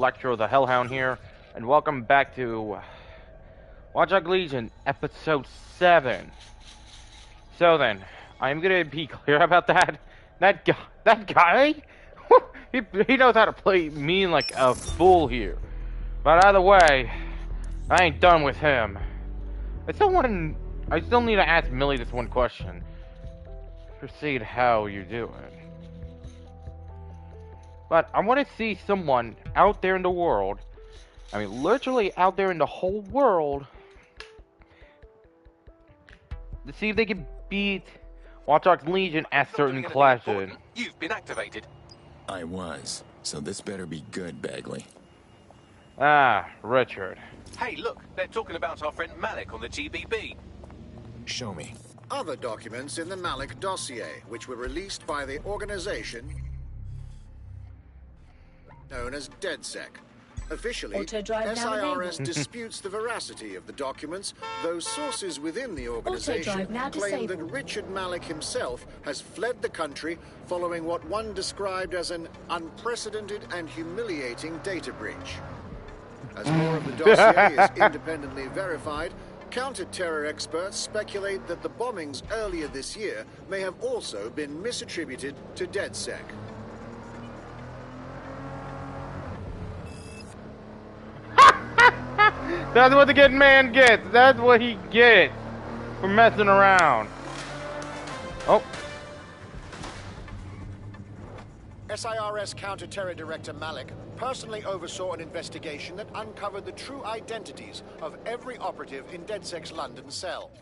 Electro the Hellhound here, and welcome back to Watch Dogs Legion, Episode 7. So then, I'm gonna be clear about that. That guy, he knows how to play mean like a fool here. But either way, I ain't done with him. I still need to ask Millie this one question. Proceed, how you doing? But I want to see someone out there in the world, I mean literally out there in the whole world, to see if they can beat Watch Dogs Legion at certain clashes. You've been activated. I was, so this better be good, Bagley. Ah, Richard. Hey, look, they're talking about our friend Malik on the GBB. Show me. Other documents in the Malik dossier, which were released by the organization known as DedSec. Officially, SIRS disputes the veracity of the documents, though sources within the organization claim that Richard Malik himself has fled the country following what one described as an unprecedented and humiliating data breach. As more of the dossier is independently verified, counter-terror experts speculate that the bombings earlier this year may have also been misattributed to DedSec. That's what the good man gets. That's what he gets for messing around. Oh. SIRS Counter-Terror Director Malik personally oversaw an investigation that uncovered the true identities of every operative in DedSec's London cell.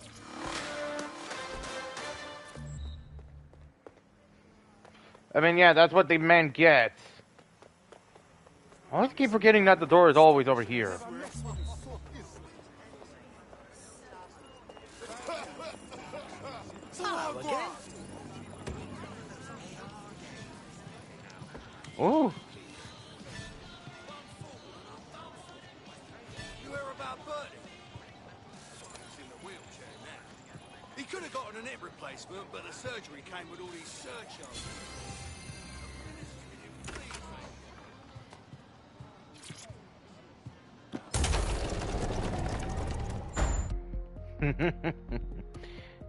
I mean, yeah, that's what the man gets. I always keep forgetting that the door is always over here. Ooh. You hear about Bertie? He's in the wheelchair now. He could have gotten a hip replacement, but the surgery came with all these surcharges.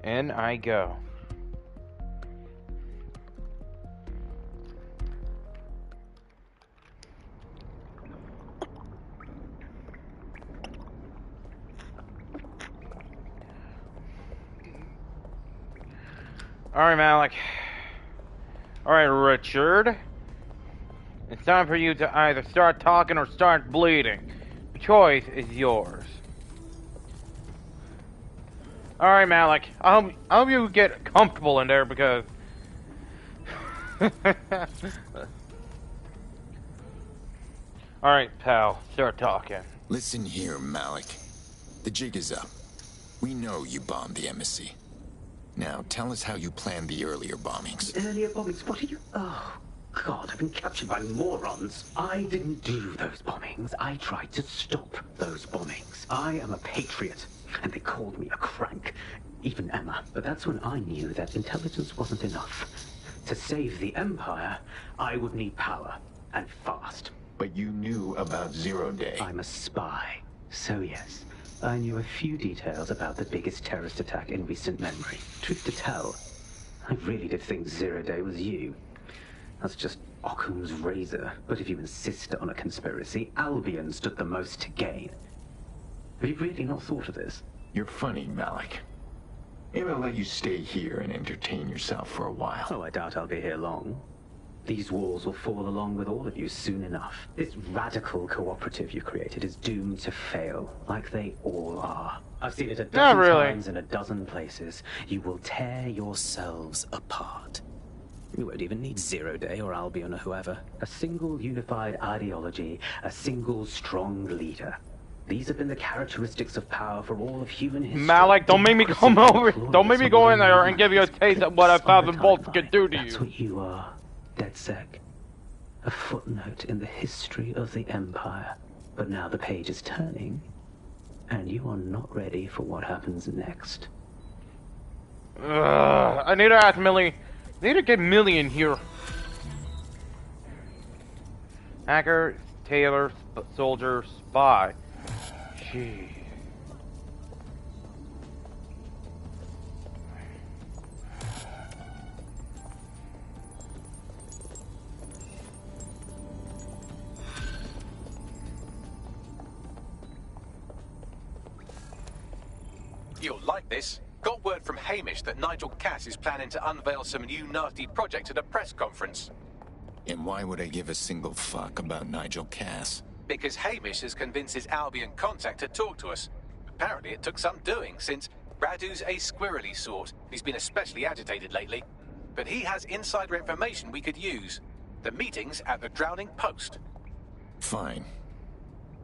In I go. Alright, Malik. Alright, Richard. It's time for you to either start talking or start bleeding. The choice is yours. Alright, Malik. I hope you get comfortable in there because... Alright, pal. Start talking. Listen here, Malik. The jig is up. We know you bombed the embassy. Now, tell us how you planned the earlier bombings. Earlier bombings? What are you... Oh, God, I've been captured by morons. I didn't do those bombings. I tried to stop those bombings. I am a patriot, and they called me a crank. Even Emma. But that's when I knew that intelligence wasn't enough. To save the Empire, I would need power, and fast. But you knew about Zero Day. I'm a spy, so yes. I knew a few details about the biggest terrorist attack in recent memory. Truth to tell, I really did think Zero Day was you. That's just Occam's razor. But if you insist on a conspiracy, Albion stood the most to gain. Have you really not thought of this? You're funny, Malik. Maybe I'll let you stay here and entertain yourself for a while. Oh, I doubt I'll be here long. These walls will fall along with all of you soon enough. This radical cooperative you created is doomed to fail, like they all are. I've seen it a dozen times in a dozen places. You will tear yourselves apart. You won't even need Zero Day or Albion or whoever. A single unified ideology, a single strong leader. These have been the characteristics of power for all of human history. Malik, don't make me come over. Don't make me go in there and give you a taste of what 1,000 volts could do to you. That's what you are. DedSec. A footnote in the history of the Empire. But now the page is turning, and you are not ready for what happens next. I need to ask Millie. I need to get Millie in here. Hacker, tailor, soldier, spy. Gee. You'll like this. Got word from Hamish that Nigel Cass is planning to unveil some new nasty project at a press conference. And why would I give a single fuck about Nigel Cass? Because Hamish has convinced his Albion contact to talk to us. Apparently it took some doing, since Radu's a squirrely sort. He's been especially agitated lately. But he has insider information we could use. The meeting's at the Drowning Post. Fine.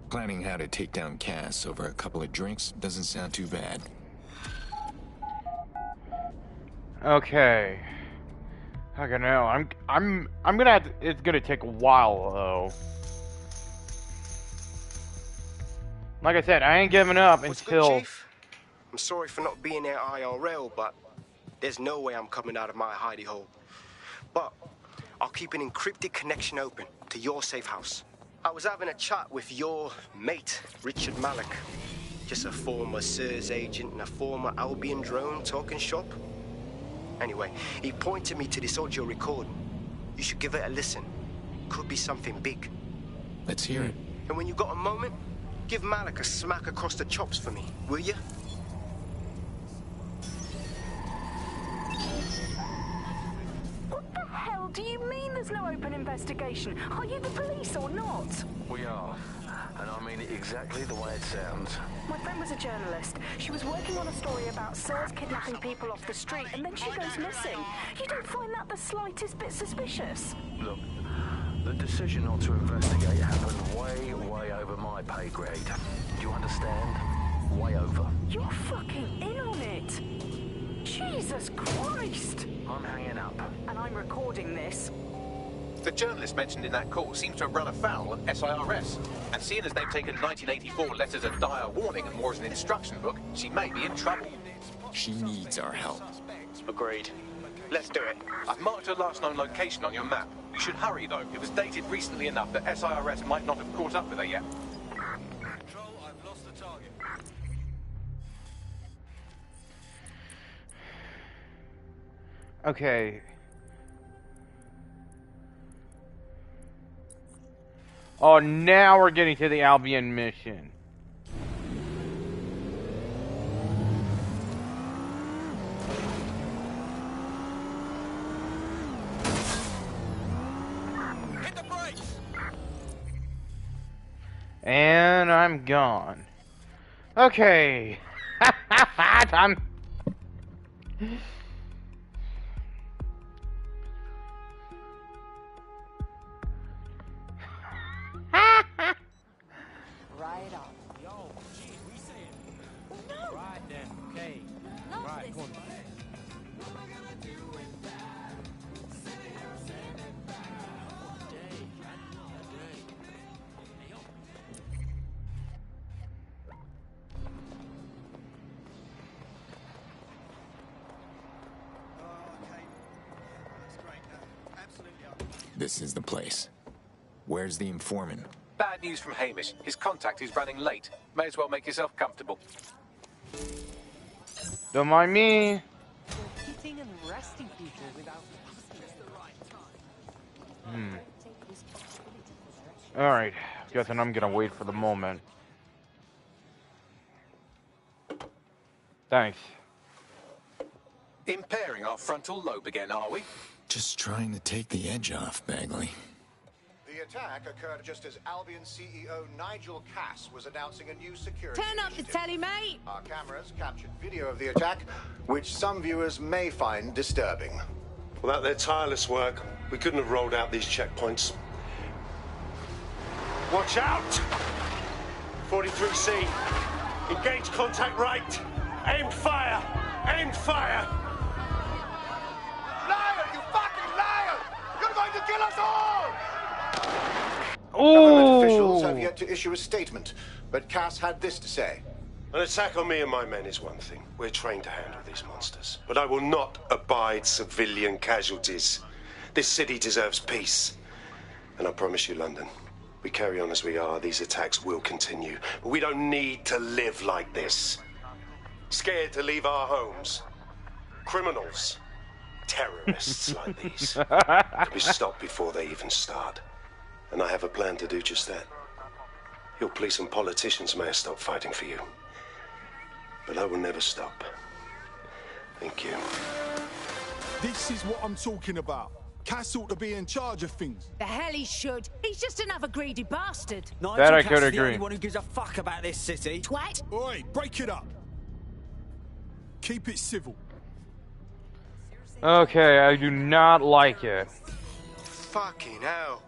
Planning how to take down Cass over a couple of drinks doesn't sound too bad. Okay. I don't know. I'm gonna have to, it's gonna take a while though. Like I said, I ain't giving up until. Good, Chief? I'm sorry for not being there IRL, but there's no way I'm coming out of my hidey hole. But I'll keep an encrypted connection open to your safe house. I was having a chat with your mate, Richard Malik. Just a former SIRS agent and a former Albion drone talking shop. Anyway, he pointed me to this audio recording. You should give it a listen. Could be something big. Let's hear it. And when you got a moment, give Malik a smack across the chops for me, will you? What the hell do you mean there's no open investigation? Are you the police or not? We are. And I mean it exactly the way it sounds. My friend was a journalist. She was working on a story about SIRS kidnapping people off the street, and then she goes missing. You don't find that the slightest bit suspicious? Look, the decision not to investigate happened way over my pay grade. Do you understand? Way over. You're fucking in on it. Jesus Christ! I'm hanging up. And I'm recording this. The journalist mentioned in that call seems to have run afoul of SIRS. And seeing as they've taken 1984 letters of dire warning and more as an instruction book, she may be in trouble. She needs our help. Agreed. Let's do it. I've marked her last known location on your map. You should hurry, though. It was dated recently enough that SIRS might not have caught up with her yet. Control, I've lost the target. Okay. Oh, now we're getting to the Albion mission. Hit the brakes! And I'm gone. Okay. I'm... Right on. Yo, geez, we saying. No. Right then, okay. Love Right, this. come on. This is the place. Where's the informant? Bad news from Hamish. His contact is running late. May as well make yourself comfortable. Don't mind me. Hitting and arresting people without Alright. Guessing I'm gonna wait for the moment. Thanks. Impairing our frontal lobe again, are we? Just trying to take the edge off, Bagley. The attack occurred just as Albion CEO Nigel Cass was announcing a new security Turn up the initiative. telly, mate! Our cameras captured video of the attack, which some viewers may find disturbing. Without their tireless work, we couldn't have rolled out these checkpoints. Watch out! 43C. Engage contact right. Aimed fire. Aimed fire. Liar, you fucking liar! You're going to kill us all! Ooh. Government officials have yet to issue a statement, but Cass had this to say. An attack on me and my men is one thing. We're trained to handle these monsters. But I will not abide civilian casualties. This city deserves peace. And I promise you, London, We carry on as we are, these attacks will continue. But we don't need to live like this. Scared to leave our homes. Criminals. Terrorists like these. To be stopped before they even start. And I have a plan to do just that. Your police and politicians may have stopped fighting for you. But I will never stop. Thank you. This is what I'm talking about. Cass ought to be in charge of things. The hell he should. He's just another greedy bastard. That I could agree. The only one who gives a fuck about this city. Twat. Oi, break it up. Keep it civil. Okay, I do not like it. Fucking hell.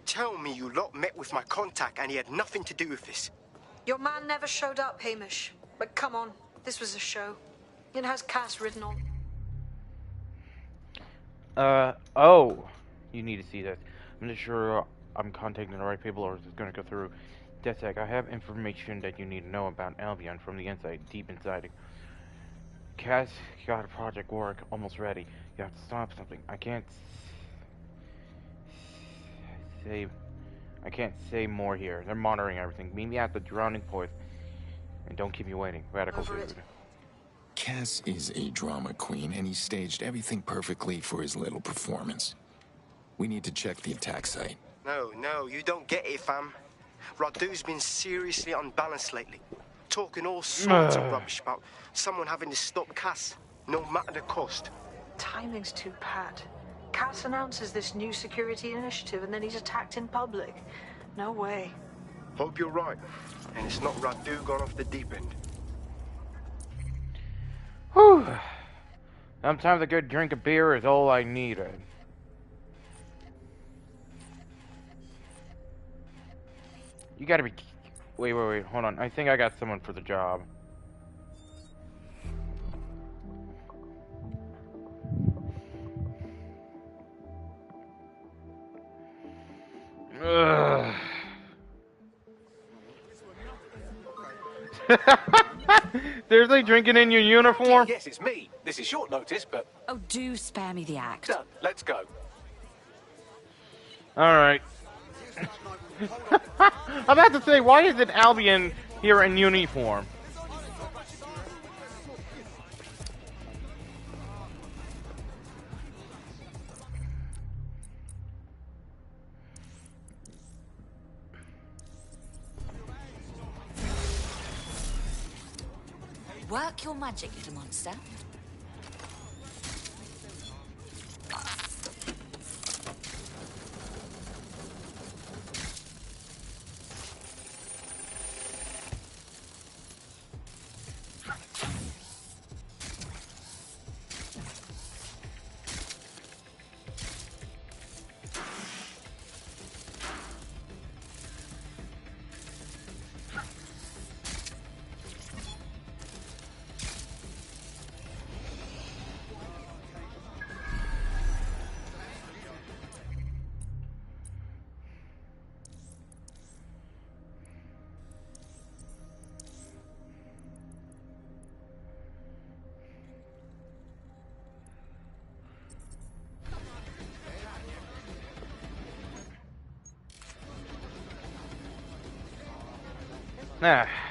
Tell me you lot met with my contact and he had nothing to do with this. Your man never showed up, Hamish. But come on, this was a show. It has Cass written on. Oh. You need to see this. I'm not sure I'm contacting the right people or is it going to go through dedsec. I have information that you need to know about Albion from the inside, deep inside. Cass got a project work almost ready. You have to stop something. I can't say more here. They're monitoring everything. Meet me at the drowning point. And don't keep me waiting. Radical dude. Cass is a drama queen, and he staged everything perfectly for his little performance. We need to check the attack site. No, you don't get it, fam. Radu's been seriously unbalanced lately. Talking all sorts of rubbish about someone having to stop Cass, no matter the cost. Timing's too pat. Cass announces this new security initiative and then he's attacked in public. No way. Hope you're right. And it's not Radu gone off the deep end. Whew. Sometimes a good drink of beer is all I needed. You gotta be... Wait, hold on. I think I got someone for the job. Ugh. Seriously, drinking in your uniform? Yes, it's me. This is short notice, but... Oh, do spare me the act. Done. Let's go. Alright. I'm about to say, why is it Albion here in uniform? Work your magic, little monster.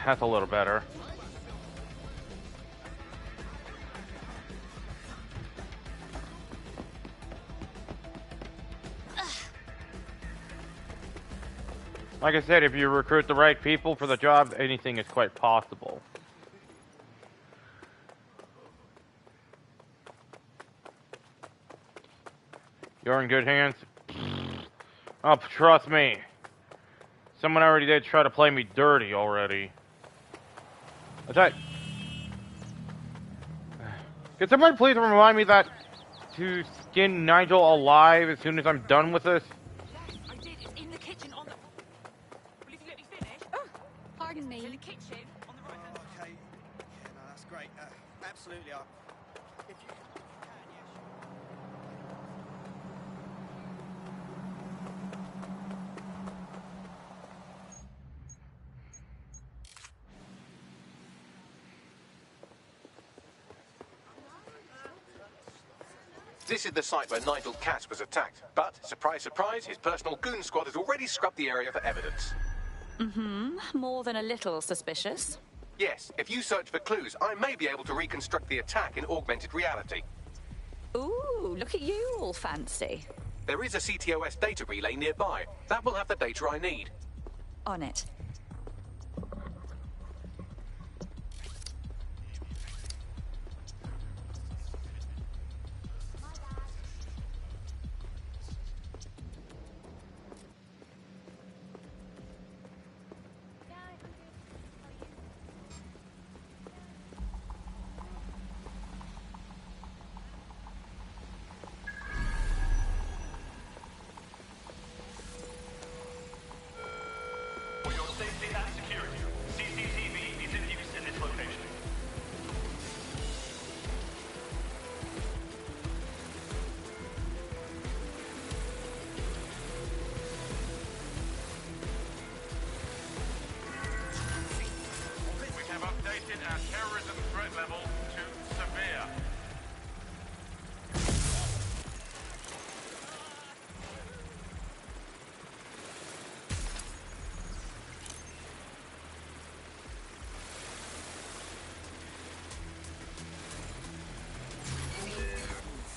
That's a little better. Like I said, if you recruit the right people for the job, anything is quite possible. You're in good hands? Oh, trust me. Someone already did try to play me dirty already. Attack! Can somebody please remind me that to skin Nigel alive as soon as I'm done with this? I did. It's in the kitchen on the... Will you let me finish? Oh, pardon me. In the kitchen on the right hand. Okay. Yeah, no, that's great. Absolutely. If you can, This is the site where Nigel Cass was attacked. But, surprise, surprise, his personal goon squad has already scrubbed the area for evidence. More than a little suspicious. Yes, if you search for clues, I may be able to reconstruct the attack in augmented reality. Ooh, look at you, all fancy. There is a CTOS data relay nearby. That will have the data I need. On it. Our terrorism threat level to severe.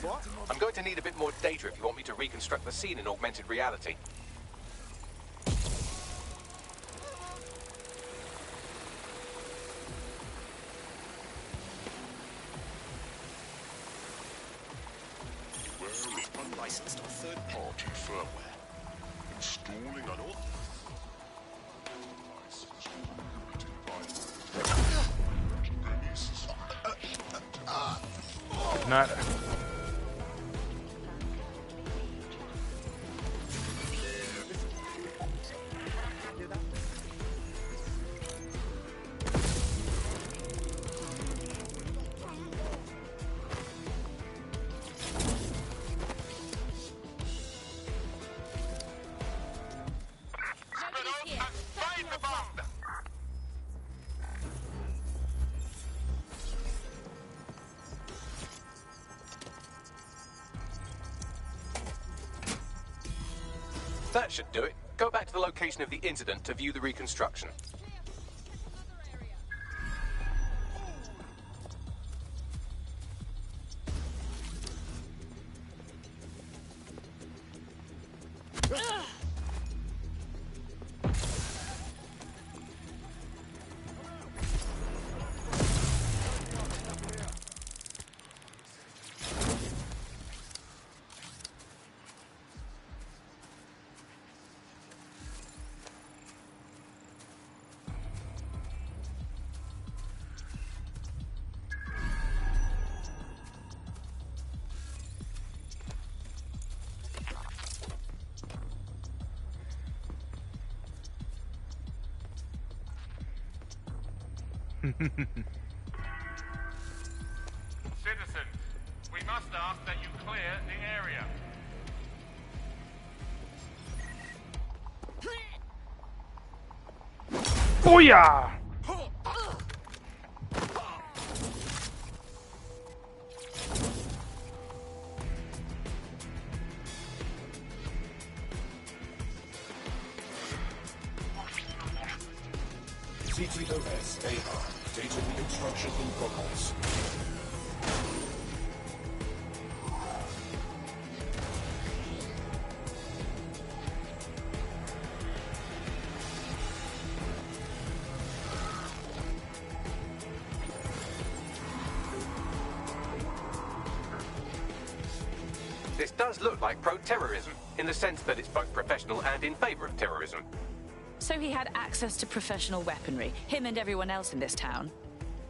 What? I'm going to need a bit more data if you want me to reconstruct the scene in augmented reality. Unlicensed or third-party firmware. Installing unauthorized. Not. That should do it. Go back to the location of the incident to view the reconstruction. Citizens, we must ask that you clear the area. Booyah! CTOS AR. Data reconstruction in progress. This does look like pro-terrorism, in the sense that it's both professional and in favor of terrorism. So he had access to professional weaponry, him and everyone else in this town.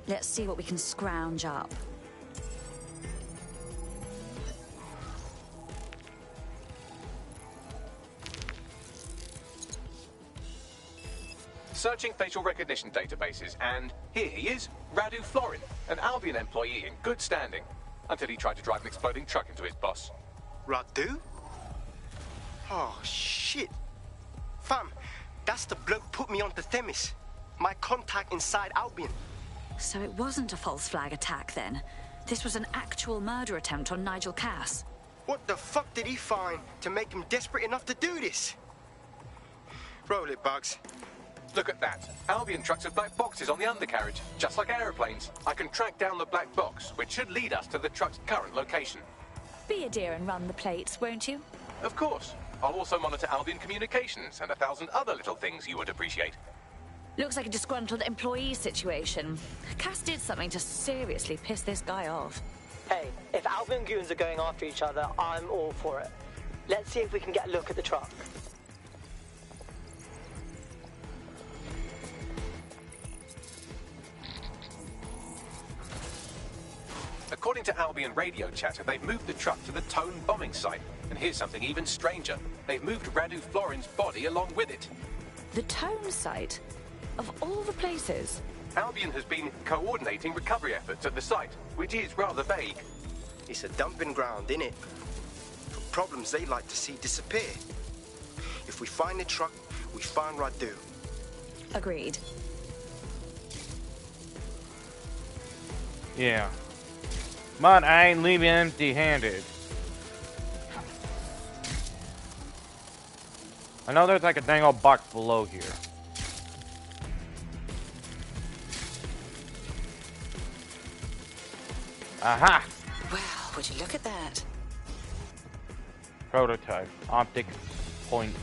Let's see what we can scrounge up. Searching facial recognition databases, and here he is, Radu Florin, an Albion employee in good standing, until he tried to drive an exploding truck into his boss. Radu? Oh, shit. Fam, that's the bloke put me onto Themis. My contact inside Albion. So it wasn't a false flag attack then. This was an actual murder attempt on Nigel Cass. What the fuck did he find to make him desperate enough to do this? Roll it, Bugs. Look at that. Albion trucks have black boxes on the undercarriage, just like aeroplanes. I can track down the black box, which should lead us to the truck's current location. Be a dear and run the plates, won't you? Of course. I'll also monitor Albion communications and 1,000 other little things you would appreciate. Looks like a disgruntled employee situation. Cass did something to seriously piss this guy off. Hey, if Albion goons are going after each other, I'm all for it. Let's see if we can get a look at the truck. According to Albion radio chatter, they've moved the truck to the Tone bombing site. And here's something even stranger. They've moved Radu Florin's body along with it. The Tone site? Of all the places? Albion has been coordinating recovery efforts at the site, which is rather vague. It's a dumping ground, innit? For problems they like to see disappear. If we find the truck, we find Radu. Agreed. Yeah. But I ain't leaving empty-handed. I know there's like a dang old box below here. Aha! Well, would you look at that? Prototype. Optic point.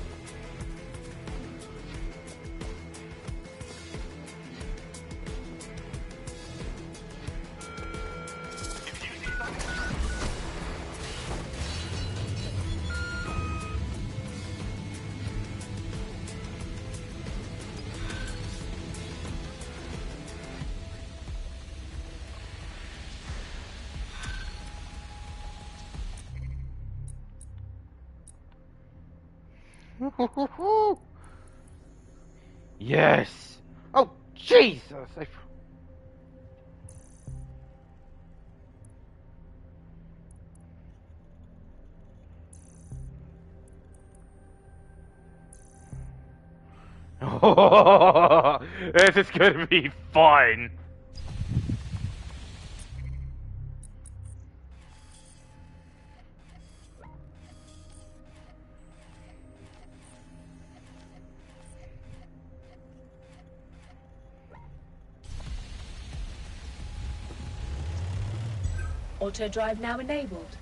Yes! Oh, Jesus! This is gonna be fun! Auto drive now enabled.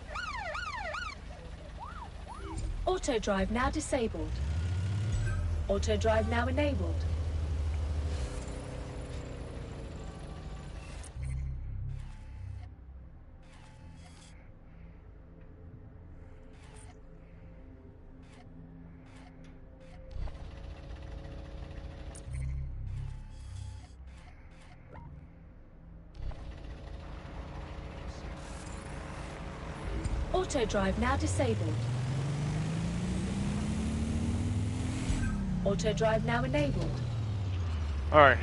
Auto drive now disabled. Auto drive now enabled. Auto drive now disabled. Auto drive now enabled. Alright.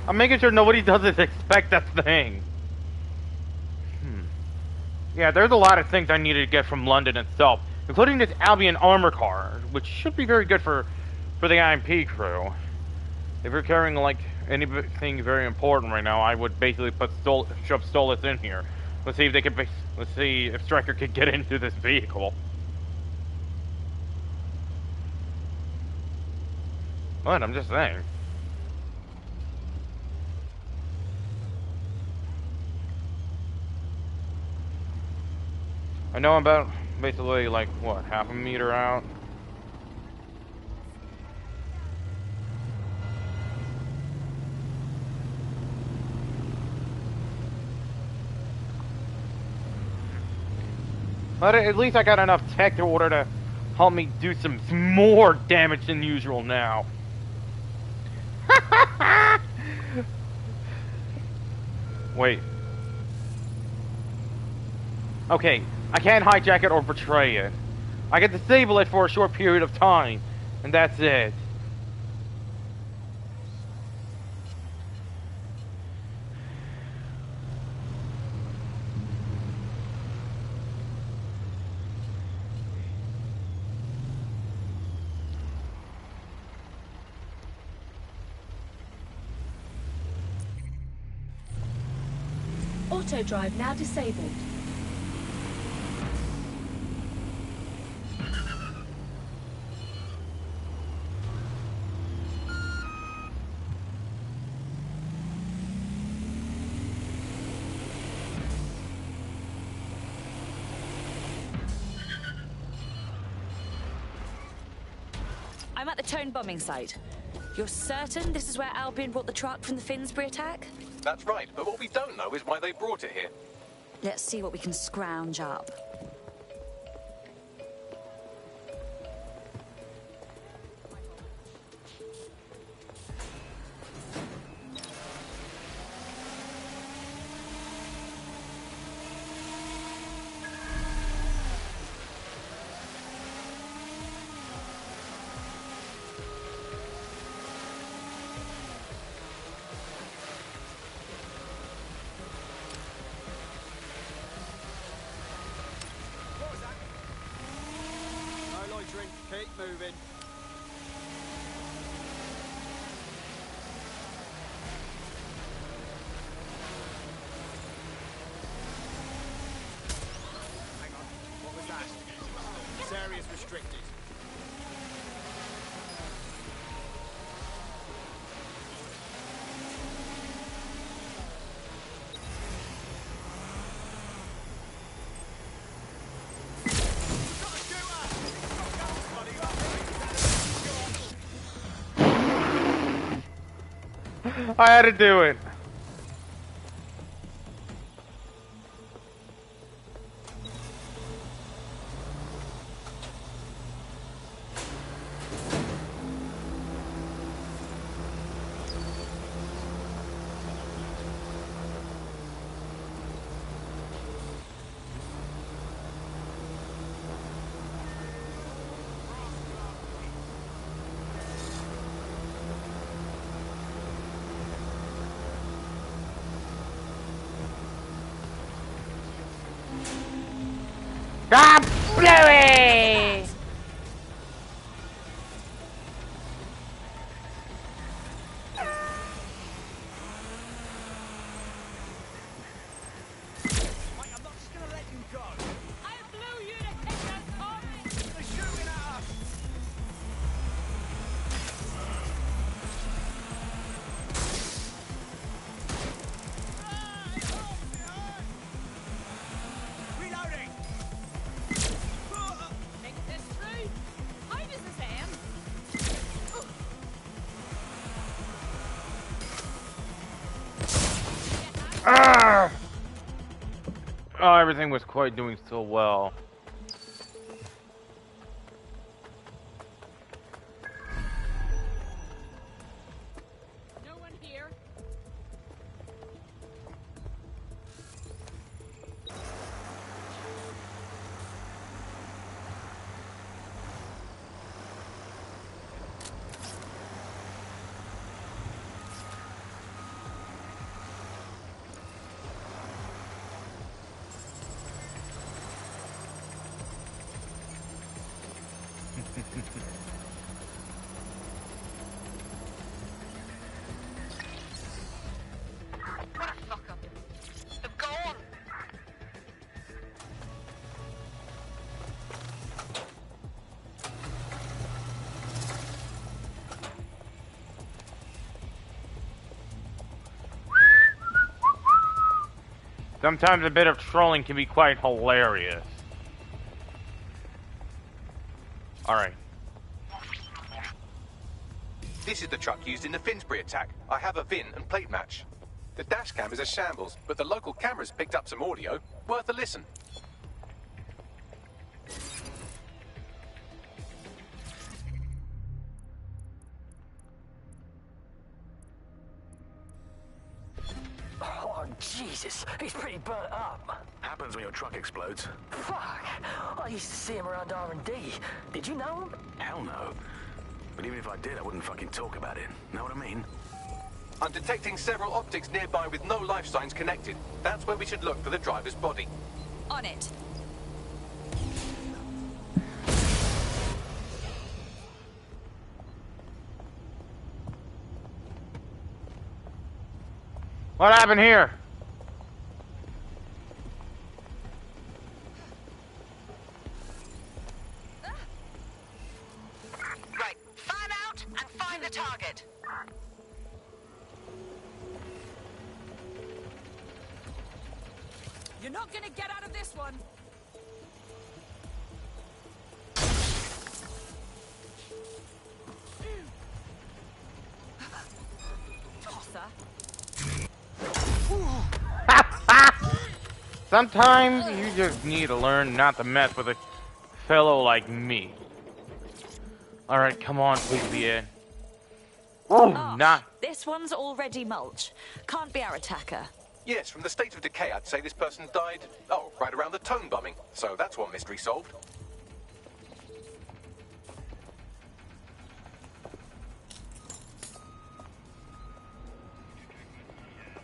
I'm making sure nobody doesn't expect that thing. Yeah, there's a lot of things I needed to get from London itself, including this Albion armor car, which should be very good for the IMP crew. If you're carrying like anything very important right now, I would basically shove Stolas in here. Let's see if they can. Let's see if Stryker can get into this vehicle. What? I'm just saying. I know I'm about basically like what, half a meter out. But at least I got enough tech to order to help me do some more damage than usual now. Wait. Okay, I can't hijack it or betray it. I can disable it for a short period of time, and that's it. Auto drive now disabled. I'm at the Tone bombing site. You're certain this is where Albion brought the truck from the Finsbury attack? That's right, but what we don't know is why they brought it here. Let's see what we can scrounge up. Keep moving. Hang on, what was that? This area is restricted. I had to do it. Ah, Bluey! I'm not just gonna let you go. I blew you to hit that car. They're shooting at us. Reloading. Think this through. How does this end? Ah! Oh, everything was quite doing so well. No one here. Sometimes a bit of trolling can be quite hilarious. Alright. This is the truck used in the Finsbury attack. I have a VIN and plate match. The dash cam is a shambles, but the local cameras picked up some audio. Worth a listen. Oh, Jesus. He's pretty burnt up. Happens when your truck explodes. Fuck. I used to see him around R&D. Did you know him? Hell no. But even if I did, I wouldn't fucking talk about it. Know what I mean? I'm detecting several optics nearby with no life signs connected. That's where we should look for the driver's body. On it. What happened here? the target. You're not gonna get out of this one. Tosser. Sometimes you just need to learn not to mess with a fellow like me. Alright, come on, please be it. Oh, nah. This one's already mulch. Can't be our attacker. Yes, from the state of decay, I'd say this person died, right around the tone bombing. So that's one mystery solved.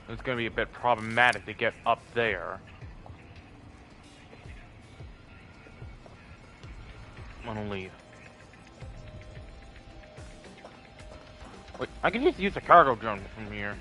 It's gonna be a bit problematic to get up there. I'm gonna leave. Wait, I can just use the cargo drone from here.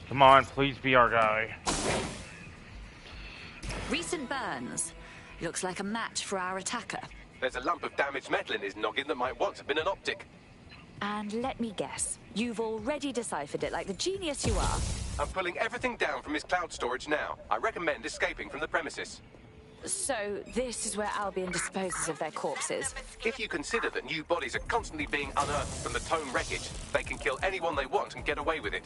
Come on, please be our guy. Recent burns. Looks like a match for our attacker. There's a lump of damaged metal in his noggin that might once have been an optic. And let me guess, you've already deciphered it like the genius you are. I'm pulling everything down from his cloud storage now. I recommend escaping from the premises. So, this is where Albion disposes of their corpses. If you consider that new bodies are constantly being unearthed from the Tome wreckage, they can kill anyone they want and get away with it.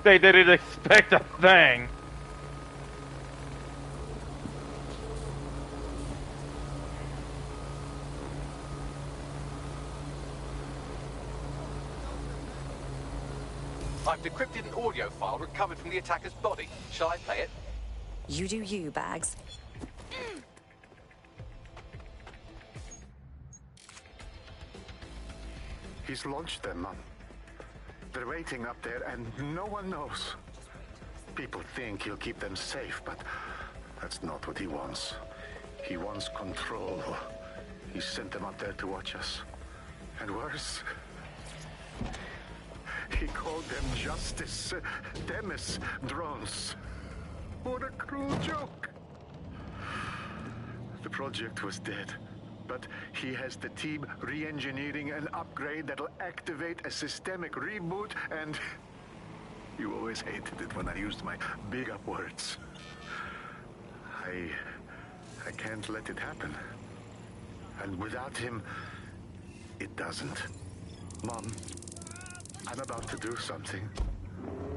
They didn't expect a thing. I've decrypted an audio file recovered from the attacker's body. Shall I play it? You do you, Bags. He's launched them, Mum. They're waiting up there, and no one knows. People think he'll keep them safe, but that's not what he wants. He wants control. He sent them up there to watch us. And worse, he called them Justice Demis drones. What a cruel joke. The project was dead. But he has the team re-engineering an upgrade that'll activate a systemic reboot, and you always hated it when I used my big up words. I can't let it happen. And without him, it doesn't. Mom, I'm about to do something.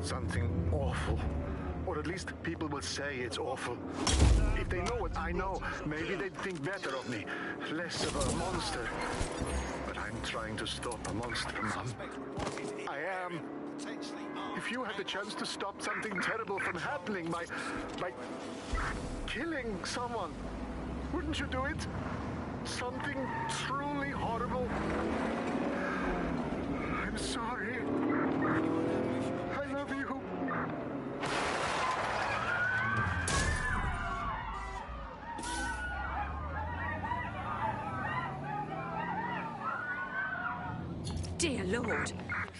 Something awful. Or at least people will say it's awful. If they know what I know, maybe they'd think better of me. Less of a monster. But I'm trying to stop a monster, Mom. I am. If you had the chance to stop something terrible from happening by killing someone, wouldn't you do it? Something truly horrible. I'm sorry. I love you. Dear Lord.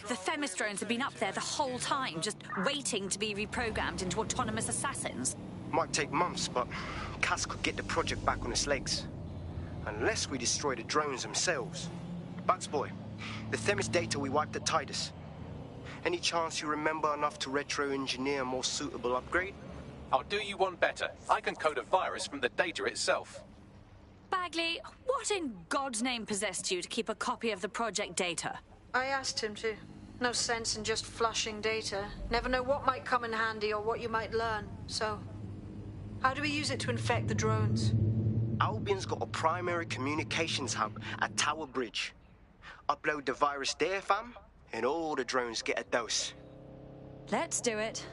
The Themis drones have been up there the whole time, just waiting to be reprogrammed into autonomous assassins. Might take months, but Cass could get the project back on its legs. Unless we destroy the drones themselves. Bugs boy, the Themis data we wiped at Titus. Any chance you remember enough to retro-engineer a more suitable upgrade? I'll do you one better. I can code a virus from the data itself. Bagley, what in God's name possessed you to keep a copy of the project data? I asked him to. No sense in just flushing data. Never know what might come in handy or what you might learn. So, how do we use it to infect the drones? Albion's got a primary communications hub at Tower Bridge. Upload the virus there, fam, and all the drones get a dose. Let's do it.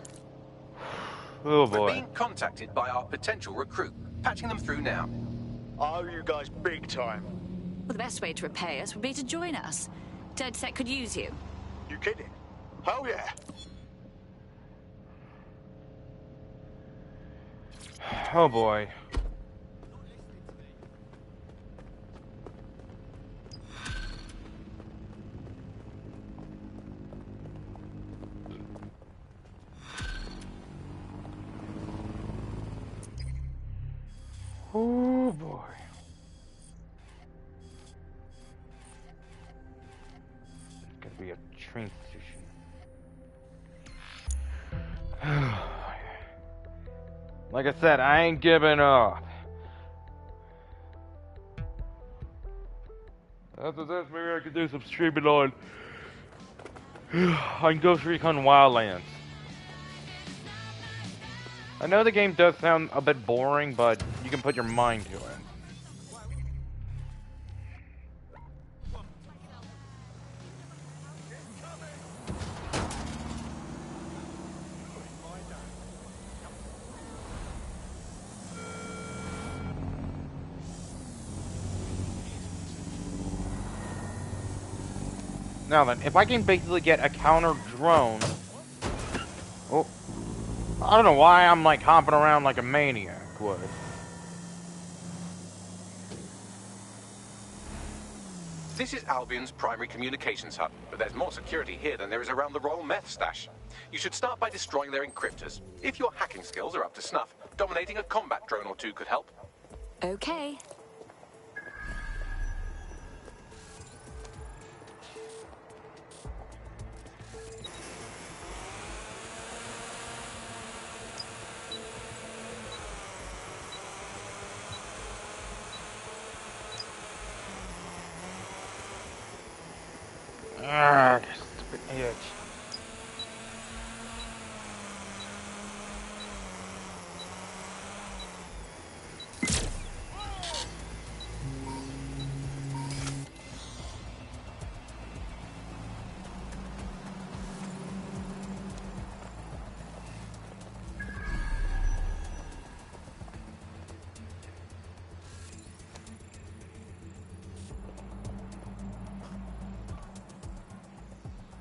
Oh boy. We're being contacted by our potential recruit. Patching them through now. I owe you guys big time. Well, the best way to repay us would be to join us. DedSec could use you. You kidding? Hell yeah. Oh boy. Oh boy. It's gonna be a train station. Like I said, I ain't giving up. After this, maybe I could do some streaming on Ghost Recon Wildlands. I know the game does sound a bit boring, but you can put your mind to it. Now then, if I can basically get a counter drone... Oh. I don't know why I'm like hopping around like a maniac would. This is Albion's primary communications hub, but there's more security here than there is around the Royal Meth stash. You should start by destroying their encryptors. If your hacking skills are up to snuff, dominating a combat drone or two could help. Okay. Ah, stupid itch.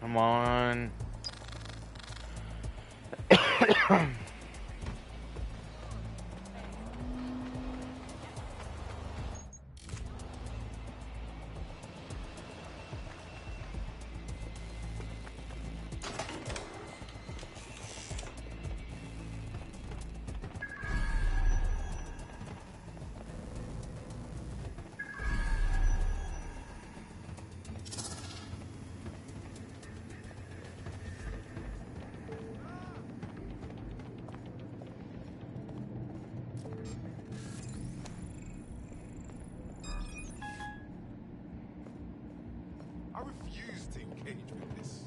Come on. I refuse to engage with this.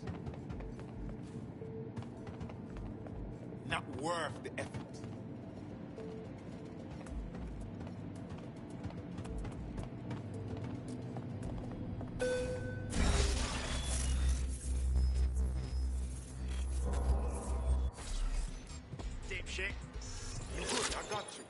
Not worth the effort. Dipshit. You good, I got you.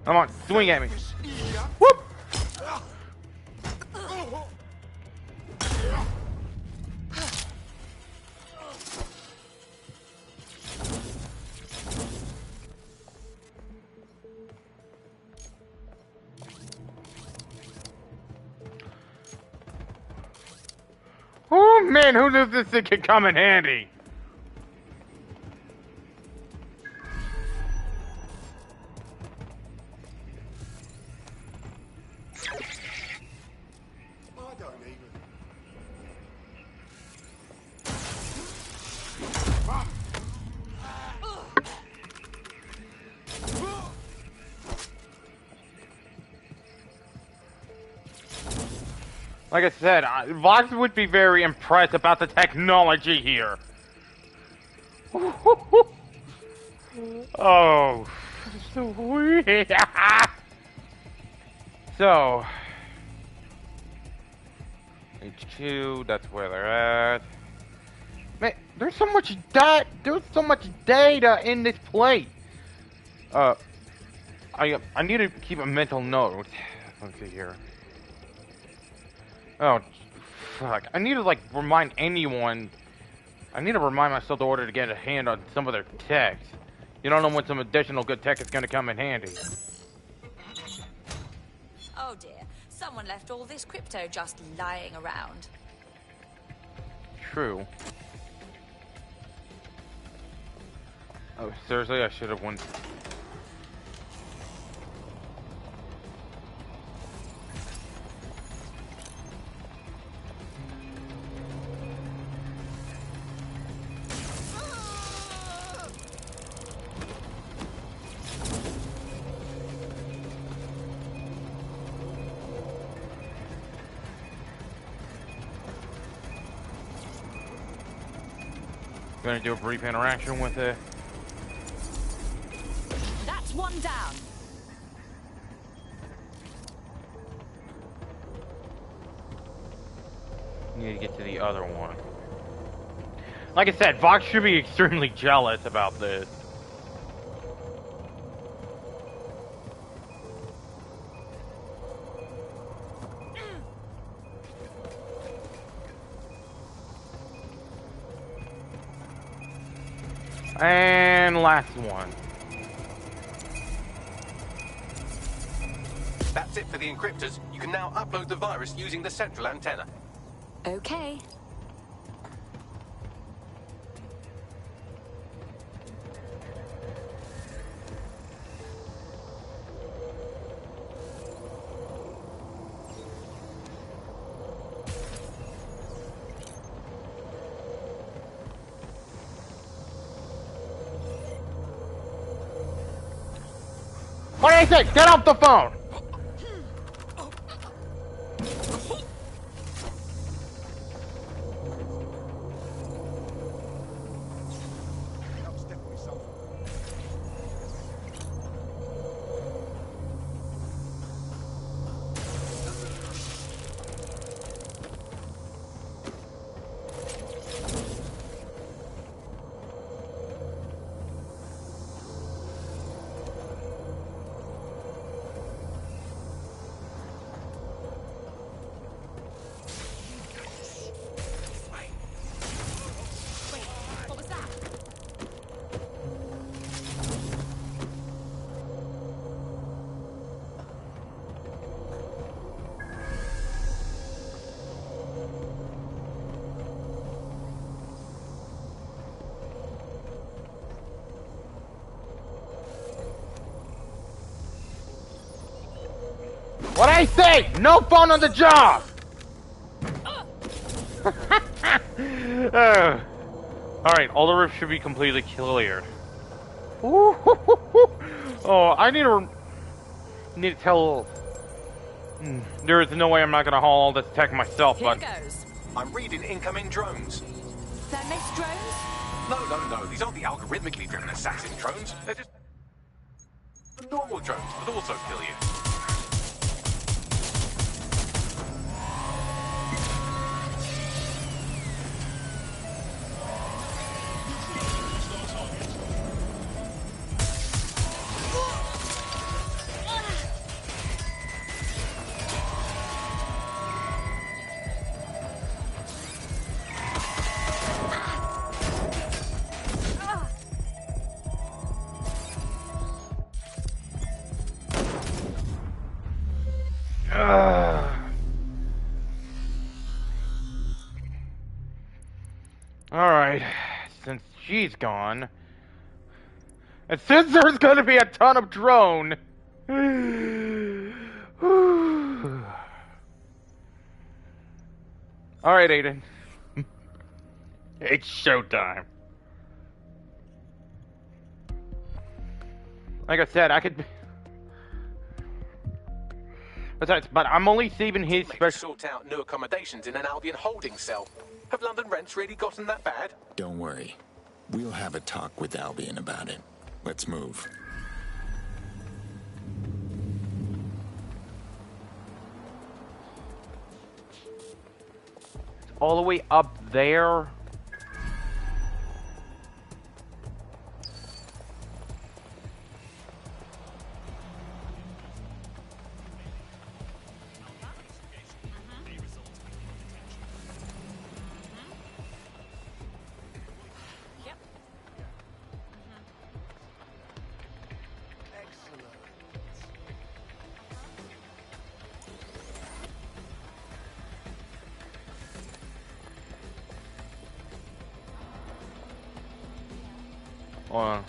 Come on, swing at me. Whoop! Man, who knew this thing could come in handy? Like I said, Vox would be very impressed about the technology here. Oh, sweet. So, HQ, that's where they're at. Man, there's so much data in this place. I need to keep a mental note. Let's see here. Oh, fuck. I need to, like, remind anyone. I need to remind myself to order to get a hand on some of their tech. You don't know when some additional good tech is going to come in handy. Oh dear. Someone left all this crypto just lying around. True. Oh, seriously? I should have went... Gonna do a brief interaction with it. That's one down. Need to get to the other one. Like I said, Vox should be extremely jealous about this. And last one. That's it for the encryptors. You can now upload the virus using the central antenna. Okay. What do you say? Get off the phone! What'd I say? No phone on the job! Alright, all the roofs should be completely cleared. Oh, I need to tell... There is no way I'm not gonna haul all this tech myself, Here but... goes. I'm reading incoming drones. They're missed drones? No. These aren't the algorithmically driven assassin drones. They're just normal drones that also kill you. Alright, since she's gone, and since there's gonna be a ton of drone, alright, Aiden. It's showtime. Like I said, I could... Besides, but I'm only saving his special... Sort out new accommodations in an Albion holding cell. Have London rents really gotten that bad? Don't worry. We'll have a talk with Albion about it. Let's move. All the way up there? Hold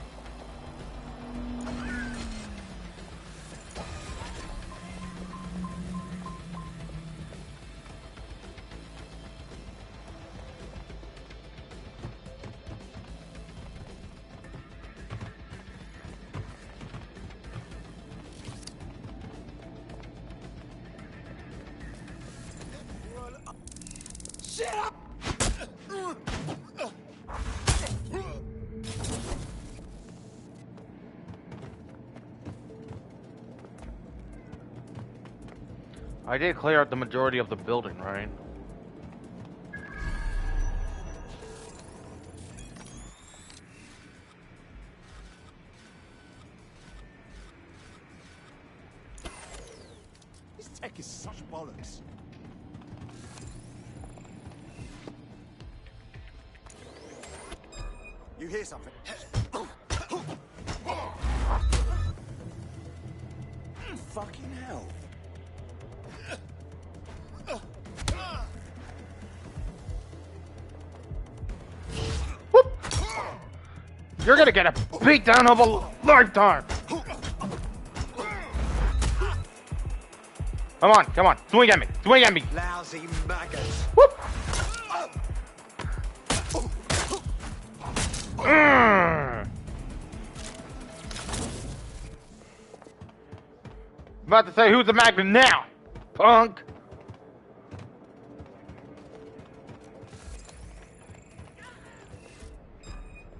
Shut up! I did clear out the majority of the building, right? This tech is such bollocks. You hear something? Fucking hell. You're gonna get a beatdown of a lifetime! Come on, swing at me! Lousy maggots. Whoop! About to say, who's the magnet now, punk?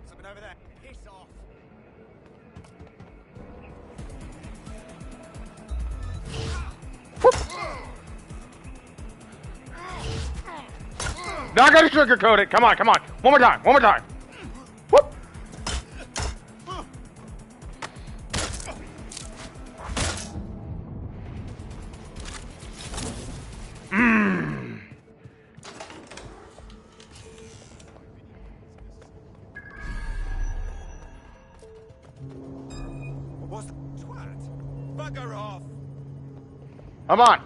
Something over there. Piss off. Not gonna sugarcoat it. Come on. One more time. Whoop. What's the twat? Bugger off. Come on.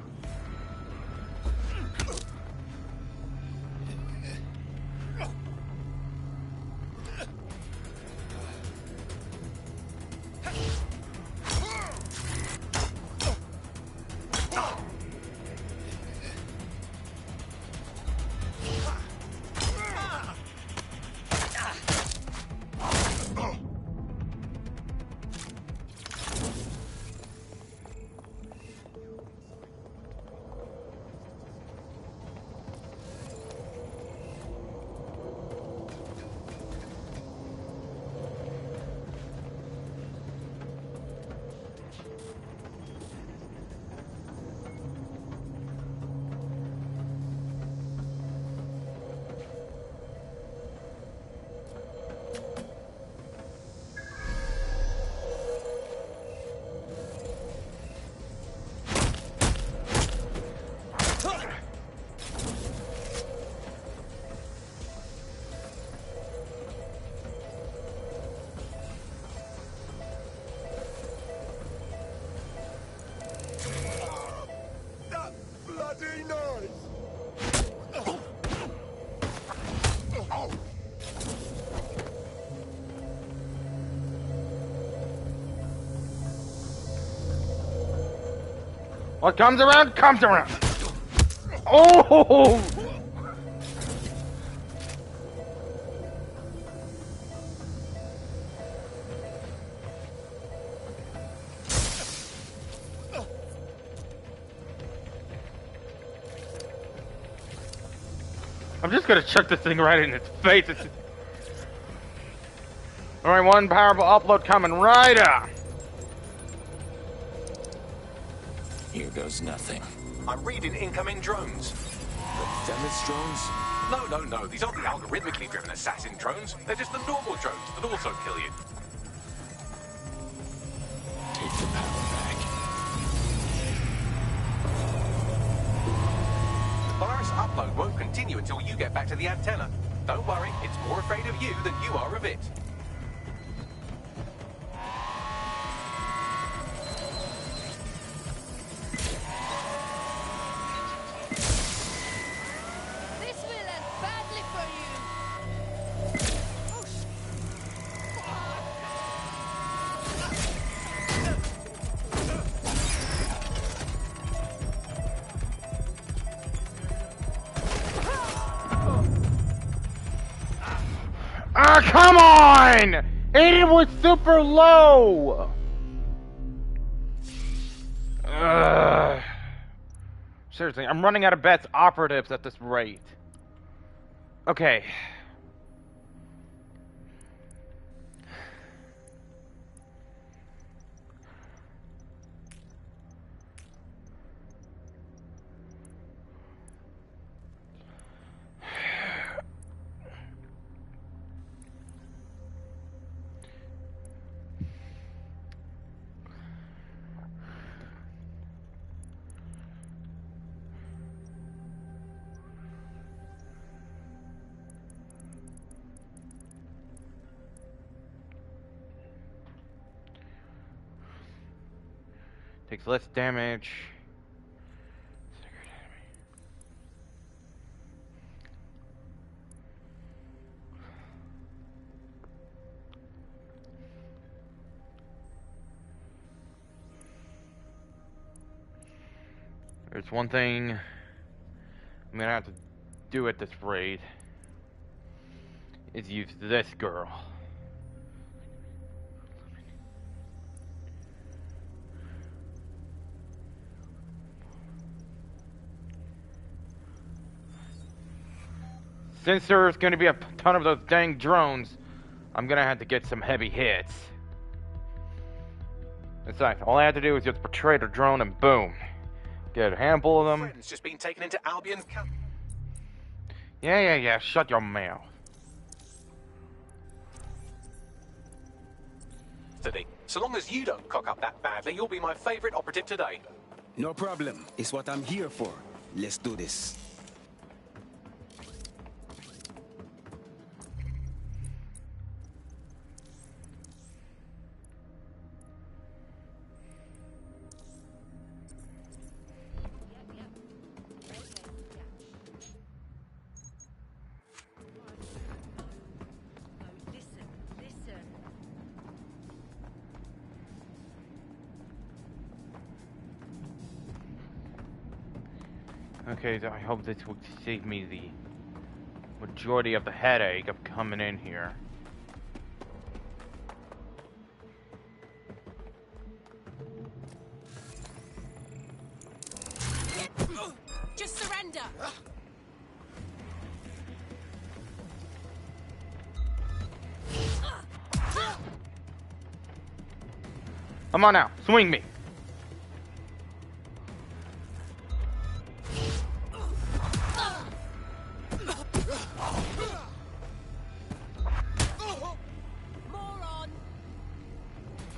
What comes around, comes around. Oh! I'm just gonna chuck this thing right in its face. Alright, one powerful upload coming right up. Here goes nothing. I'm reading incoming drones. The Themis drones? No. These aren't the algorithmically driven assassin drones. They're just the normal drones that also kill you. Take the power back. The virus upload won't continue until you get back to the antenna. Don't worry, it's more afraid of you than you are of it. Ah, come on! Aiden was super low! Seriously, I'm running out of bets operatives at this rate. Okay. Takes less damage. There's one thing I'm gonna have to do at this rate is use this girl. Since there's gonna be a ton of those dang drones, I'm gonna have to get some heavy hits. In fact, all I have to do is just portray the drone and boom. Get a handful of them. Friend's just been taken into Albion. Yeah. Shut your mouth. So long as you don't cock up that badly, you'll be my favorite operative today. No problem. It's what I'm here for. Let's do this. Okay, I hope this will save me the majority of the headache of coming in here. Just surrender. Come on now, swing me.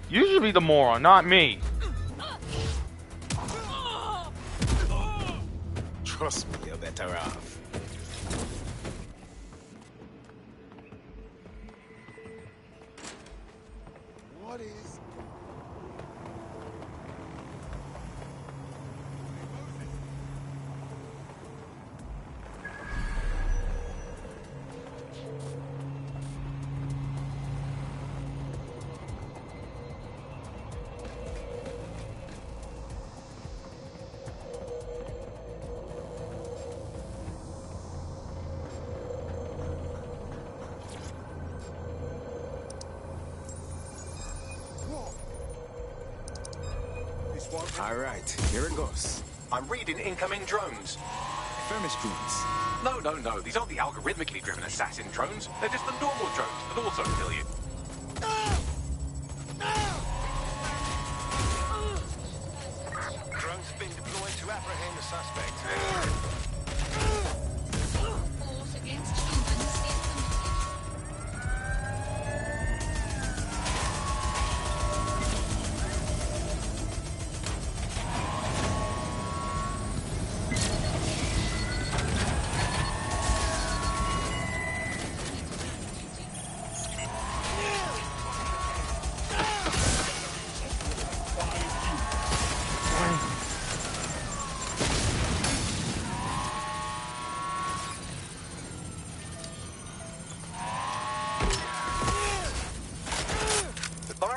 You should be the moron, not me. Trust me, you're better off. What is... All right, here it goes. I'm reading incoming drones. Furnace drones. No. These aren't the algorithmically driven assassin drones. They're just the normal drones that also kill you. Drones have been deployed to apprehend the suspect. Force against humans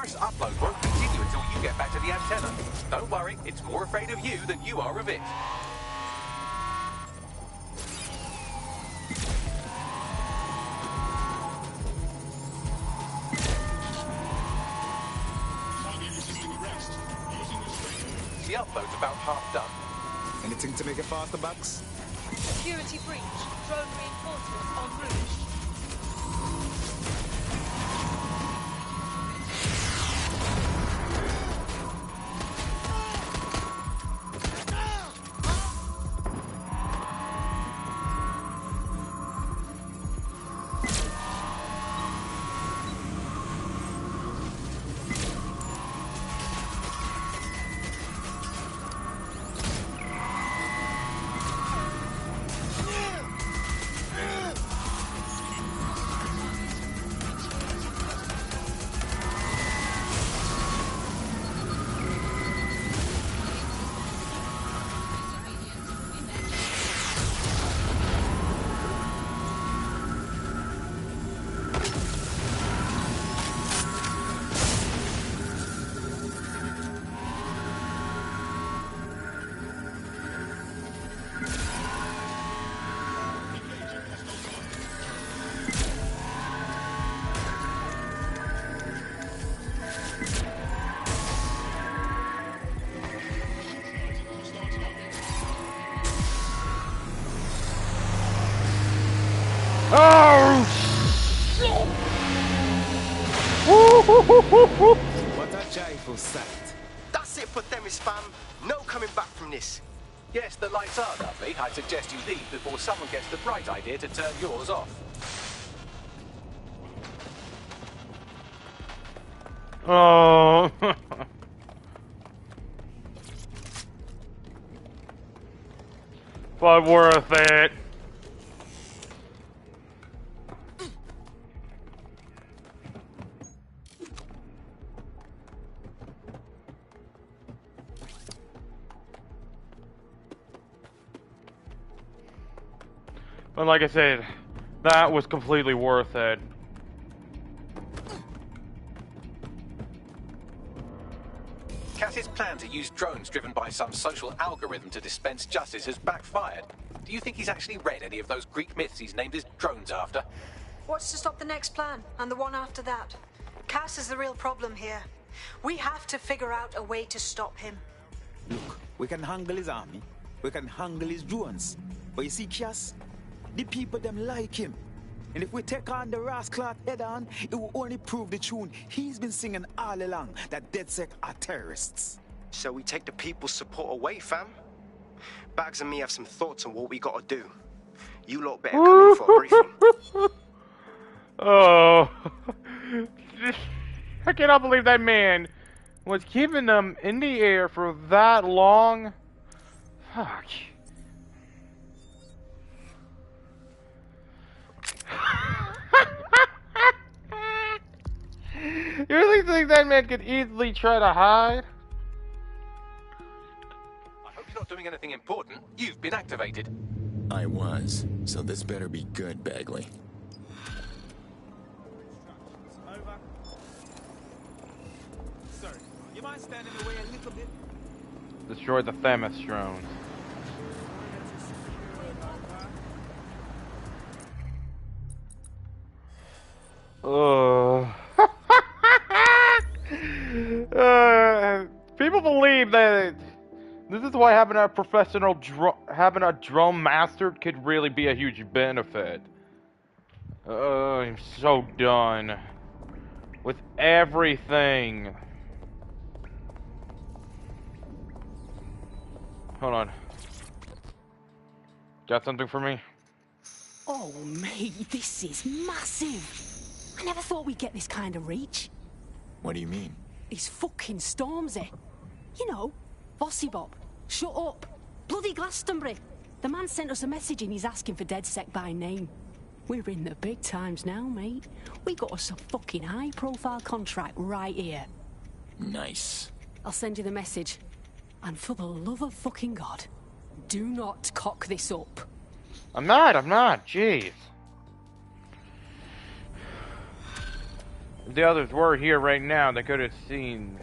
is Upload won't continue until you get back to the antenna. Don't worry, it's more afraid of you than you are of it. The upload's about half done. Anything to make it faster, Bugs? security breach. Drone reinforcements en route. Oh, shit! What a joyful sight. That's it for Themis, fam. No coming back from this. Yes, the lights are lovely. I suggest you leave before someone gets the bright idea to turn yours off. Oh. But worth it. But like I said, that was completely worth it. Cass's plan to use drones driven by some social algorithm to dispense justice has backfired. Do you think he's actually read any of those Greek myths he's named his drones after? What's to stop the next plan, and the one after that? Cass is the real problem here. We have to figure out a way to stop him. Look, we can handle his army, we can handle his drones. But you see, Cass, the people them like him. And if we take on the rascal head on, it will only prove the tune he's been singing all along, that dedsec are terrorists. So we take the people's support away, fam? Bags and me have some thoughts on what we gotta do. You lot better come in for a briefing. Oh. I cannot believe that man was keeping them in the air for that long. Fuck. You really think that man could easily try to hide? I hope you're not doing anything important. You've been activated. I was, so this better be good, Bagley. Over. Sir, you mind standing away a little bit? Destroy the Themis drones. People believe that why having a professional having a drone mastered could really be a huge benefit. I'm so done with everything. Hold on. Got something for me? Oh, mate, this is massive. I never thought we'd get this kind of reach. What do you mean? These fucking Stormzy. You know, Bossy Bob. Shut up. Bloody Glastonbury. The man sent us a message and he's asking for dedsec by name. We're in the big times now, mate. We got us a fucking high-profile contract right here. Nice. I'll send you the message. And for the love of fucking God, do not cock this up. I'm not, jeez. If the others were here right now, they could have seen.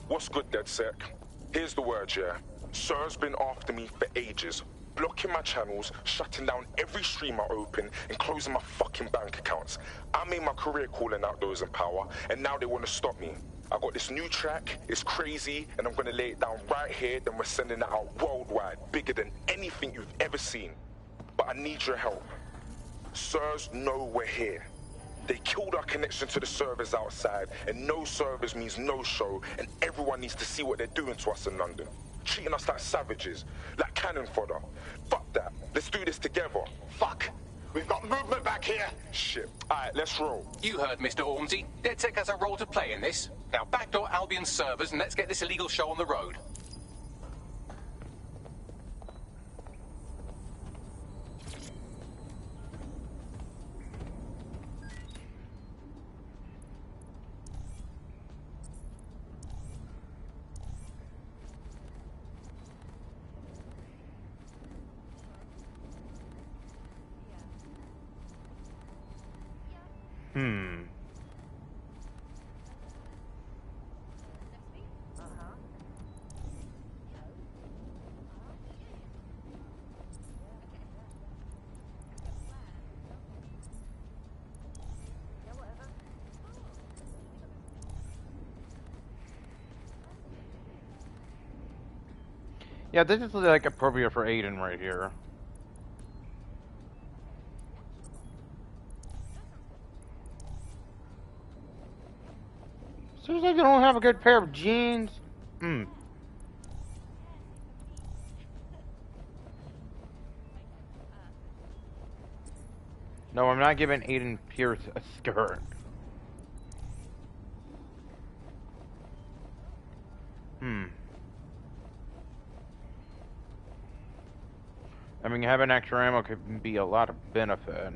What's good, dedsec? Here's the word, yeah. Sir's been after me for ages, blocking my channels, shutting down every stream I open, and closing my fucking bank accounts. I made my career calling out those in power, and now they want to stop me. I got this new track, it's crazy, and I'm gonna lay it down right here, then we're sending it out worldwide, bigger than anything you've ever seen. But I need your help. Sirs know we're here. They killed our connection to the servers outside, and no servers means no show, and everyone needs to see what they're doing to us in London. Treating us like savages, like cannon fodder. Fuck that, let's do this together. Fuck! We've got movement back here! Shit. Alright, let's roll. You heard Mr. Ormsey. dedsec has a role to play in this. Now backdoor Albion's servers and let's get this illegal show on the road. Yeah, this is like appropriate for Aiden right here. Seems like you don't have a good pair of jeans. No, I'm not giving Aiden Pierce a skirt. I mean, having extra ammo could be a lot of benefit.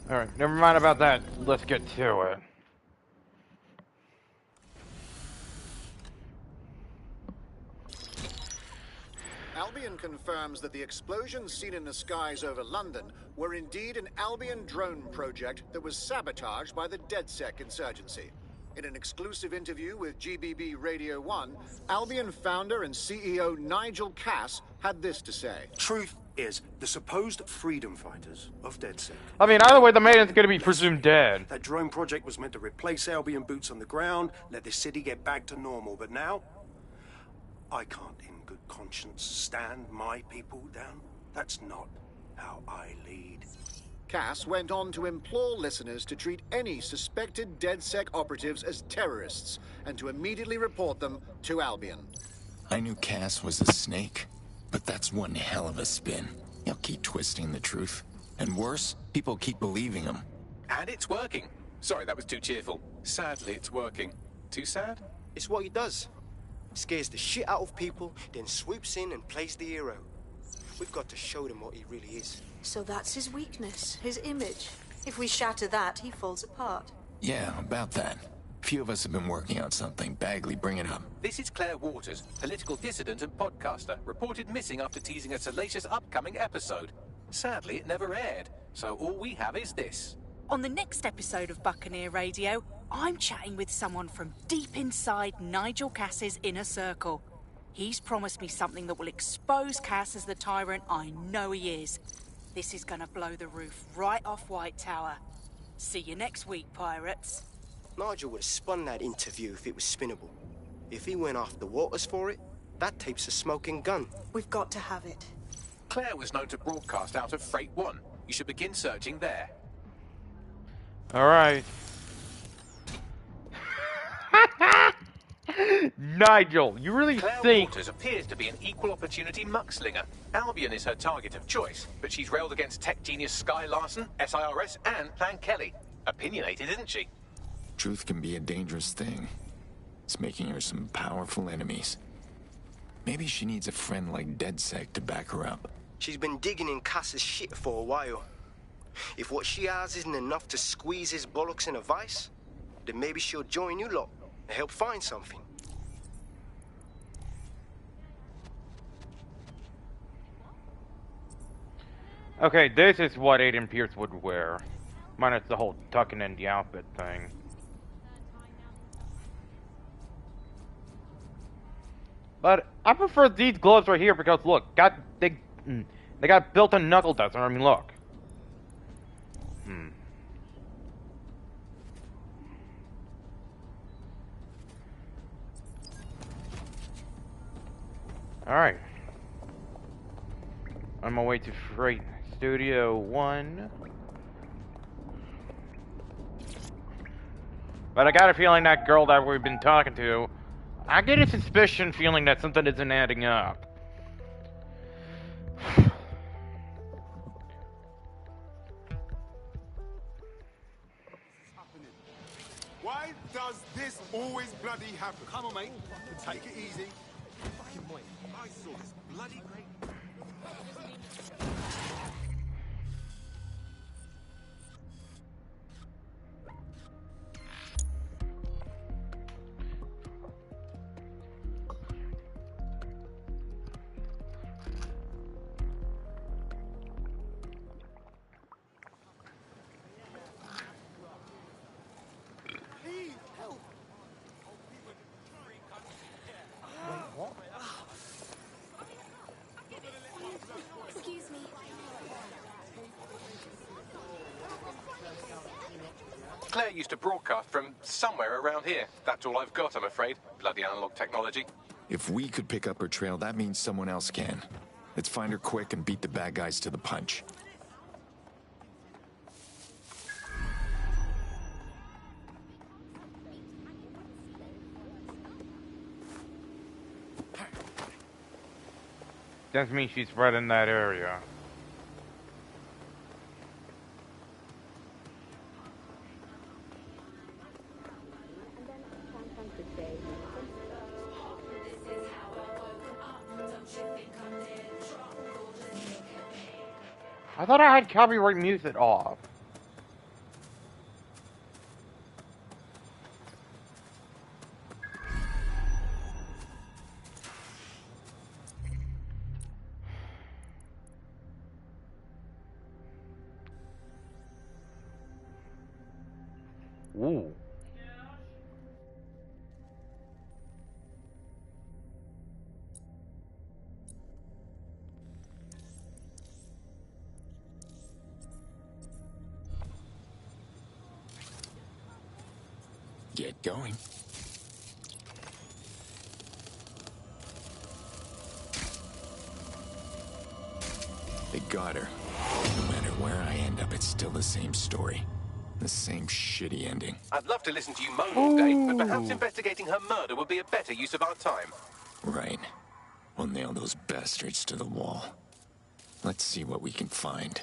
Alright, never mind about that. Let's get to it. Albion confirms that the explosions seen in the skies over London were indeed an Albion drone project that was sabotaged by the dedsec insurgency. In an exclusive interview with GBB Radio 1, Albion founder and CEO Nigel Cass had this to say. Truth is, the supposed freedom fighters of dedsec. I mean, either way, the maiden's gonna be presumed dead. That drone project was meant to replace Albion boots on the ground, let the city get back to normal, but now, I can't in good conscience stand my people down. That's not how I lead. Cass went on to implore listeners to treat any suspected dedsec operatives as terrorists and to immediately report them to Albion. I knew Cass was a snake, but that's one hell of a spin. He'll keep twisting the truth. And worse, people keep believing him. And it's working. Sorry, that was too cheerful. Sadly, it's working. Too sad? It's what he does. Scares the shit out of people, then swoops in and plays the hero. We've got to show them what he really is. So that's his weakness, his image. If we shatter that, he falls apart. Yeah, about that. A few of us have been working on something. Bagley, bring it up. This is Claire Waters, political dissident and podcaster, reported missing after teasing a salacious upcoming episode. Sadly, it never aired, so all we have is this. On the next episode of Buccaneer Radio, I'm chatting with someone from deep inside Nigel Cass's inner circle. He's promised me something that will expose Cass as the tyrant I know he is. This is gonna blow the roof right off White Tower. See you next week, pirates. Nigel would have spun that interview if it was spinnable. If he went after Waters for it, that tape's a smoking gun. We've got to have it. Claire was known to broadcast out of Freight 1. You should begin searching there. Alright. Nigel, you really Claire think... Waters appears to be an equal opportunity muckslinger. Albion is her target of choice, but she's railed against tech genius Sky Larson, SIRS, and Plan Kelly. Opinionated, isn't she? Truth can be a dangerous thing. It's making her some powerful enemies. Maybe she needs a friend like dedsec to back her up. She's been digging in Cass's shit for a while. If what she has isn't enough to squeeze his bollocks in a vice, then maybe she'll join you lot and help find something. Okay, this is what Aiden Pierce would wear. Minus the whole tucking in the outfit thing. But I prefer these gloves right here because look, they got built-in knuckle duster. I mean, look. All right. On my way to Freight Studio 1. But I got a feeling that girl that we've been talking to, I get a suspicion feeling that something isn't adding up. Why does this always bloody happen? Come on, mate. Take it easy. Fucking wait. I saw this bloody great... Claire used to broadcast from somewhere around here. That's all I've got, I'm afraid. Bloody analog technology. If we could pick up her trail, that means someone else can. Let's find her quick and beat the bad guys to the punch. Doesn't mean she's right in that area. I thought I had copyright music off. Ooh. Get going. They got her. No matter where I end up, it's still the same story. The same shitty ending. I'd love to listen to you moan all day, but perhaps investigating her murder would be a better use of our time. Right. We'll nail those bastards to the wall. Let's see what we can find.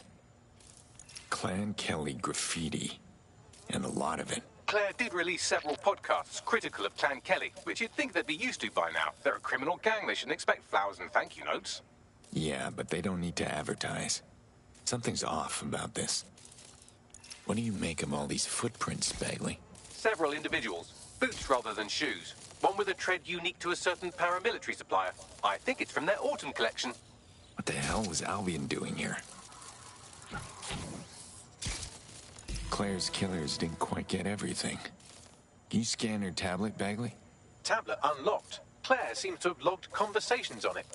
Clan Kelly graffiti. And a lot of it. Claire did release several podcasts critical of Clan Kelly, which you'd think they'd be used to by now. They're a criminal gang. They shouldn't expect flowers and thank you notes. Yeah, but they don't need to advertise. Something's off about this. What do you make of all these footprints, Bagley? Several individuals. Boots rather than shoes. One with a tread unique to a certain paramilitary supplier. I think it's from their autumn collection. What the hell was Albion doing here? Claire's killers didn't quite get everything. Can you scan her tablet, Bagley? Tablet unlocked. Claire seems to have logged conversations on it.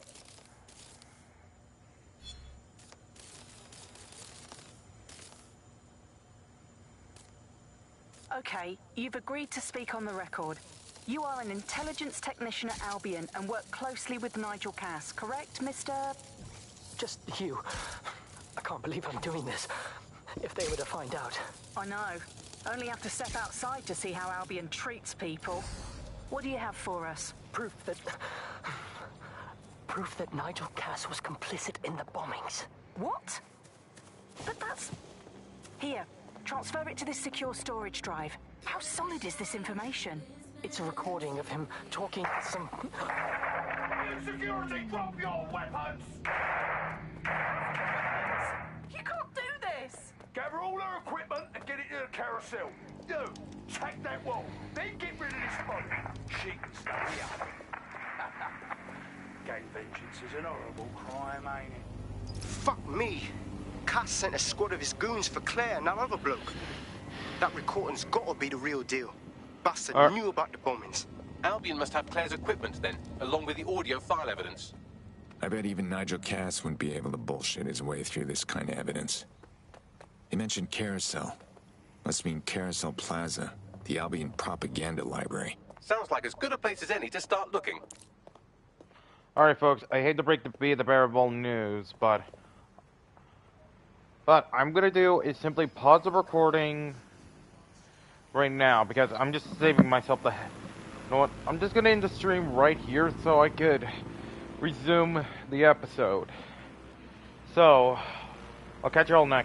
Okay, you've agreed to speak on the record. You are an intelligence technician at Albion and work closely with Nigel Cass, correct, Mr...? Just you. I can't believe I'm doing this. If they were to find out. I know. Only have to step outside to see how Albion treats people. What do you have for us? Proof that Nigel Cass was complicit in the bombings. What? But that's... Here, transfer it to this secure storage drive. How solid is this information? It's a recording of him talking to some... Security, drop your weapons! You can't do this! Gather all her equipment and get it to the carousel. You, take that wall, then get rid of this body. She can stay here. Gang vengeance is an horrible crime, ain't it? Fuck me. Cass sent a squad of his goons for Claire and that other bloke. That recording's gotta be the real deal. Bastard knew about the bombings. Albion must have Claire's equipment then, along with the audio file evidence. I bet even Nigel Cass wouldn't be able to bullshit his way through this kind of evidence. He mentioned Carousel. Must mean Carousel Plaza, the Albion propaganda library. Sounds like as good a place as any to start looking. Alright, folks, I hate to break the bearable news, but I'm gonna do is simply pause the recording right now, because I'm just saving myself the... You know what? I'm just gonna end the stream right here so I could resume the episode. So, I'll catch you all next.